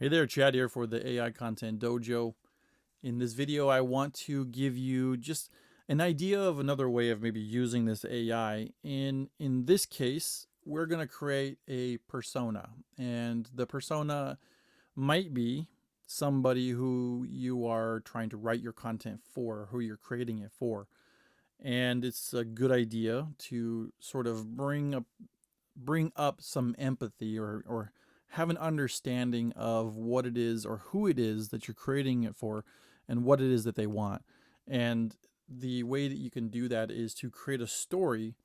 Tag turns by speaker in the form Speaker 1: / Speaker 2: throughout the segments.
Speaker 1: Hey there, Chad here for the AI Content Dojo. In this video, I want to give you just an idea of another way of maybe using this AI. In this case, we're going to create a persona, and the persona might be somebody who you are trying to write your content for, who you're creating it for. And it's a good idea to sort of bring up some empathy or have an understanding of what it is or who it is that you're creating it for and what it is that they want. And the way that you can do that is to create a story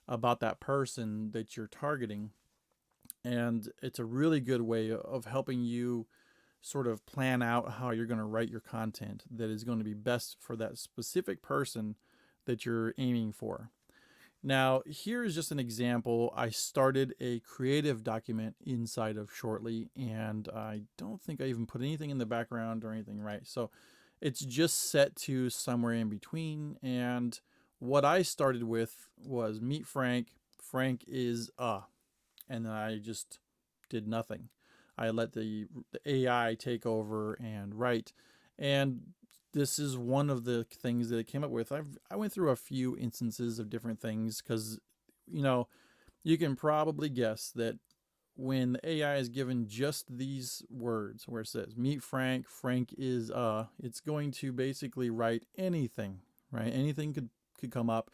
Speaker 1: about that person that you're targeting. And it's a really good way of helping you sort of plan out how you're going to write your content that is going to be best for that specific person that you're aiming for. Now, here is just an example. I started a creative document inside of Shortly, and I don't think I even put anything in the background or anything, right? So it's just set to somewhere in between. And what I started with was meet Frank. Frank is and then I just did nothing. I let the AI take over and write. And this is one of the things that it came up with. I went through a few instances of different things because, you know, you can probably guess that when the AI is given just these words where it says meet Frank, Frank is it's going to basically write anything, right? Anything could come up.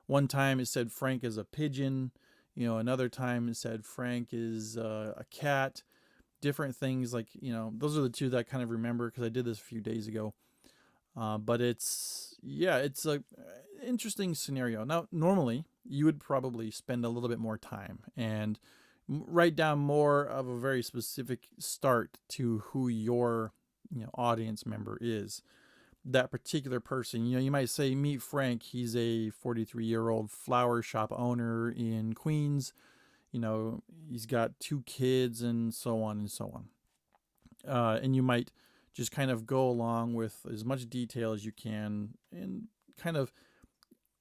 Speaker 1: One time it said Frank is a pigeon, another time it said Frank is a cat. Different things like, those are the two that I kind of remember because I did this a few days ago. But it's a interesting scenario. Now, normally you would probably spend a little bit more time and write down more of a very specific start to who your audience member is. That particular person, you might say, meet Frank. He's a 43-year-old flower shop owner in Queens. He's got 2 kids and so on and so on. And you might just kind of go along with as much detail as you can and kind of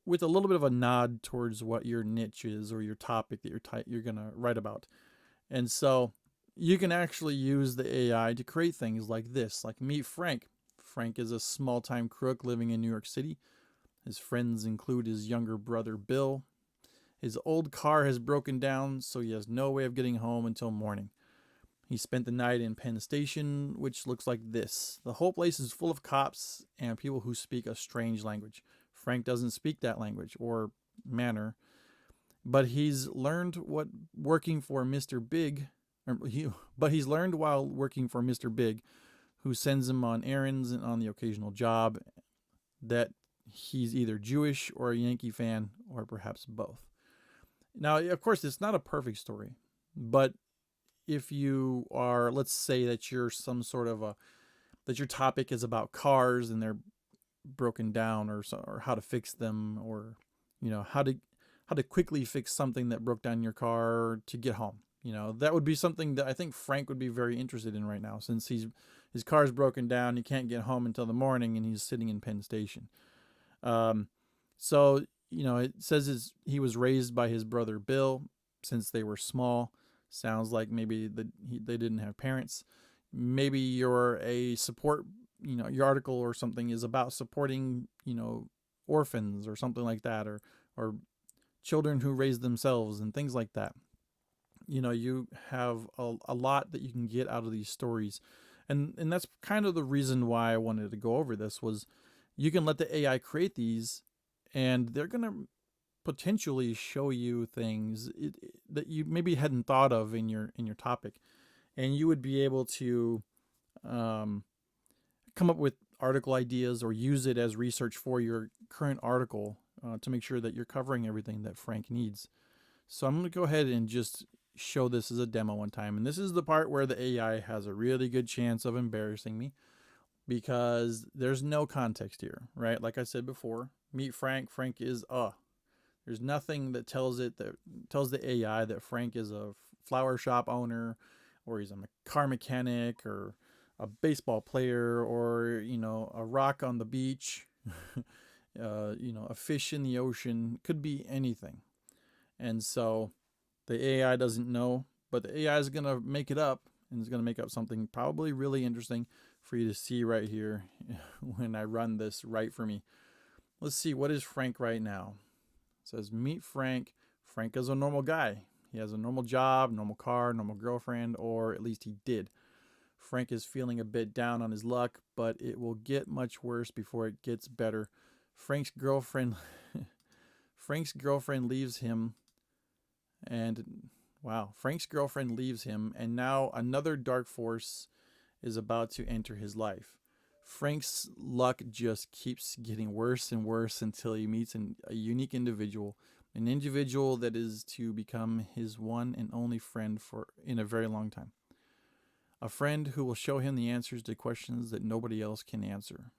Speaker 1: with a little bit of a nod towards what your niche is or your topic that you're going to write about. And so you can actually use the AI to create things like this, like meet Frank. Frank is a small-time crook living in New York City. His friends include his younger brother, Bill. His old car has broken down, so he has no way of getting home until morning. He spent the night in Penn Station, which looks like this. The whole place is full of cops and people who speak a strange language. Frank doesn't speak that language or manner, but he's learned what working for Mr. Big, but he's learned while working for Mr. Big, who sends him on errands and on the occasional job, that he's either Jewish or a Yankee fan or perhaps both. Now, of course, it's not a perfect story, but if you are, let's say that you're some sort of that your topic is about cars and they're broken down or how to fix them or how to quickly fix something that broke down your car to get home. That would be something that I think Frank would be very interested in right now, since his car's broken down, he can't get home until the morning, and he's sitting in Penn Station. So it says he was raised by his brother Bill since they were small. Sounds like maybe they didn't have parents. Maybe you're a support, your article or something is about supporting, orphans or something like that, or children who raise themselves and things like that. You have a lot that you can get out of these stories. And that's kind of the reason why I wanted to go over this was you can let the AI create these and they're going to potentially show you things that you maybe hadn't thought of in your topic, and you would be able to come up with article ideas or use it as research for your current article to make sure that you're covering everything that Frank needs. So I'm going to go ahead and just show this as a demo one time, and this is the part where the AI has a really good chance of embarrassing me because there's no context here, right? Like I said before, meet Frank. Frank is there's nothing that tells the AI that Frank is a flower shop owner, or he's a car mechanic, or a baseball player, or a rock on the beach, a fish in the ocean. Could be anything. And so the AI doesn't know, but the AI is gonna make it up and it's going to make up something probably really interesting for you to see right here when I run this right for me. Let's see, what is Frank right now? It says, meet Frank. Frank is a normal guy. He has a normal job, normal car, normal girlfriend, or at least he did. Frank is feeling a bit down on his luck, but it will get much worse before it gets better. Frank's girlfriend Frank's girlfriend leaves him, and Frank's girlfriend leaves him, and now another dark force is about to enter his life. Frank's luck just keeps getting worse and worse until he meets a unique individual, an individual that is to become his one and only friend in a very long time. A friend who will show him the answers to questions that nobody else can answer.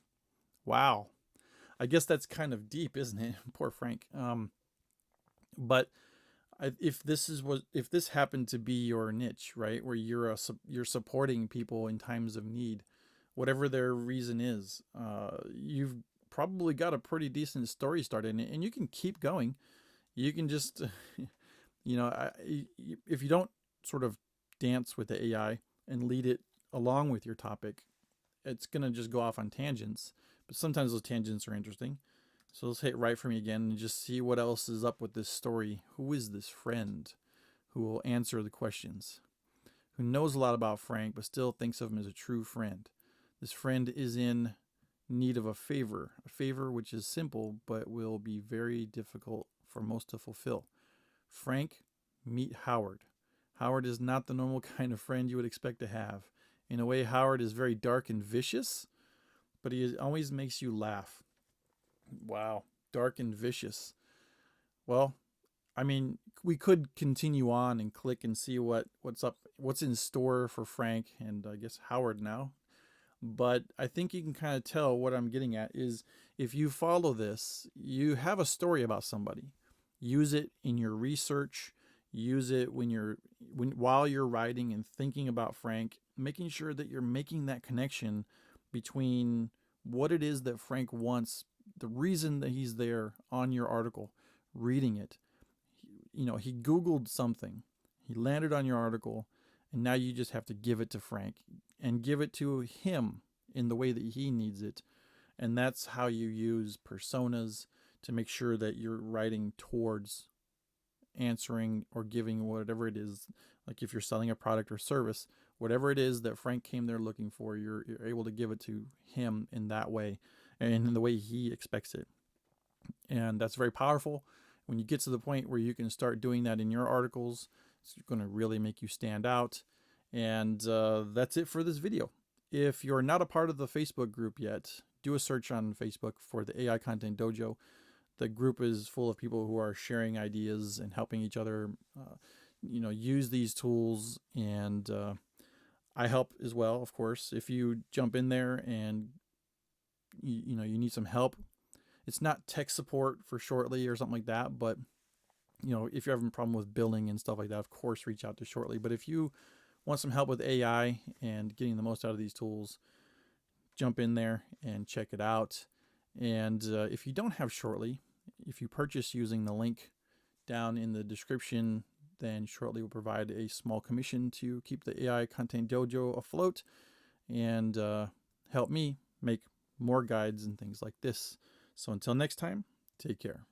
Speaker 1: Wow. I guess that's kind of deep, isn't it? Poor Frank. But if this happened to be your niche, right, where you're supporting people in times of need, whatever their reason is, you've probably got a pretty decent story started, and you can keep going. You can just, if you don't sort of dance with the AI and lead it along with your topic, it's gonna just go off on tangents. But sometimes those tangents are interesting. So let's hit right for me again and just see what else is up with this story. Who is this friend who will answer the questions? Who knows a lot about Frank but still thinks of him as a true friend? This friend is in need of a favor which is simple but will be very difficult for most to fulfill. Frank, meet Howard. Howard is not the normal kind of friend you would expect to have. In a way, Howard is very dark and vicious, but he always makes you laugh. Wow, dark and vicious. Well, I mean, we could continue on and click and see what's in store for Frank and I guess Howard now. But I think you can kind of tell what I'm getting at is if you follow this, you have a story about somebody. Use it in your research. Use it while you're writing and thinking about Frank, making sure that you're making that connection between what it is that Frank wants, the reason that he's there on your article, reading it. He Googled something, he landed on your article, and now you just have to give it to Frank and give it to him in the way that he needs it. And that's how you use personas to make sure that you're writing towards answering or giving whatever it is. Like if you're selling a product or service, whatever it is that Frank came there looking for, you're able to give it to him in that way and in the way he expects it. And that's very powerful. When you get to the point where you can start doing that in your articles, it's going to really make you stand out. And that's it for this video. If you're not a part of the Facebook group yet, do a search on Facebook for the AI Content Dojo. The group is full of people who are sharing ideas and helping each other, use these tools. And I help as well, of course. If you jump in there and you need some help, it's not tech support for Shortly or something like that, but if you're having a problem with billing and stuff like that, of course, reach out to Shortly. But if you want some help with AI and getting the most out of these tools, jump in there and check it out. And if you don't have Shortly, if you purchase using the link down in the description, then Shortly will provide a small commission to keep the AI Content Dojo afloat and help me make more guides and things like this. So until next time, take care.